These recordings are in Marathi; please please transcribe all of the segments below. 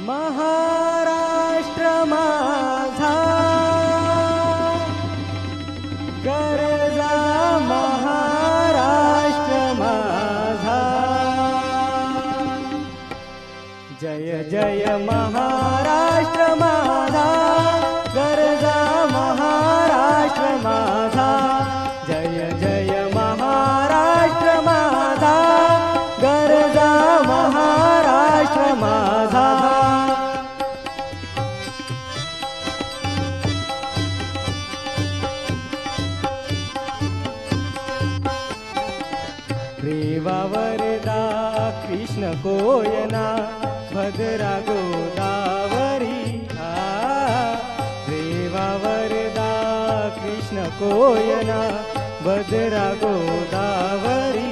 महाराष्ट्र माझा गरजा महाराष्ट्र माझा जय जय महाराष्ट्र माझा गरजा महाराष्ट्र माझा जय जय महाराष्ट्र माझा गरजा महाराष्ट्र माझा रेवा वरदा कृष्ण कोयना भद्रा गोदावरी रेवा वरदा कृष्ण कोयना भद्रा गोदावरी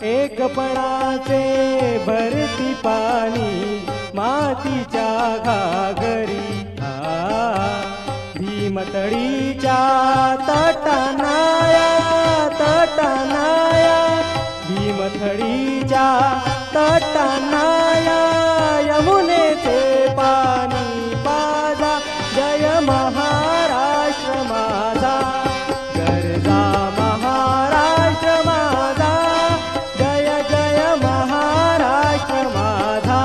एकपणाचे भरती पाणी मातीच्या घागरी भीमतडीच्या तटनाया भीमथडीच्या तटनाया यमुनेचे पाणी पाजा जय महाराष्ट्र माझा गरजा महाराष्ट्र माझा जय जय महाराष्ट्र माझा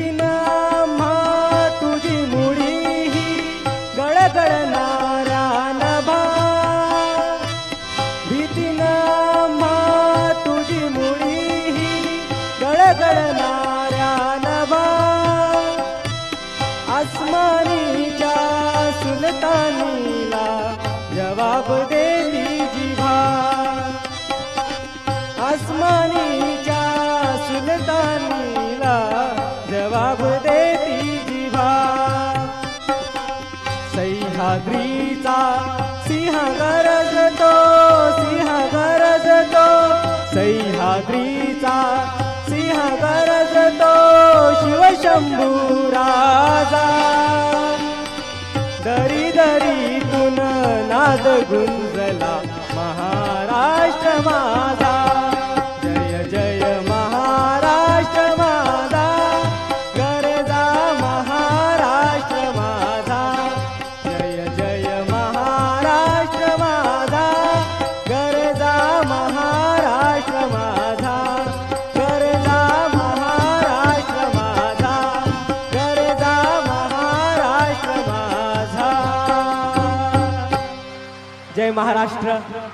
भीतीनं तुझी मुडी ही गळगळणाऱ्या नभा भीतीनं तुझी मुडी ही गळगळणाऱ्या नभा आसमानीच्या सुलतानीला जवाब देती जिव्हा आसमानीच्या सुलतानीला जवाब देती जिव्हा सह्याद्रीचा सिंह गरजतो सह्याद्रीचा सिंह गरजतो शिवशंभू राजा दरी दरीतून नाद गुंजला महाराष्ट्र माझा जय जय महाराष्ट्र माझा गरजा महाराष्ट्र माझा जय जय महाराष्ट्र माझा गरजा महाराष्ट्र माझा गरजा महाराष्ट्र माझा गरजा महाराष्ट्र माझा जय महाराष्ट्र।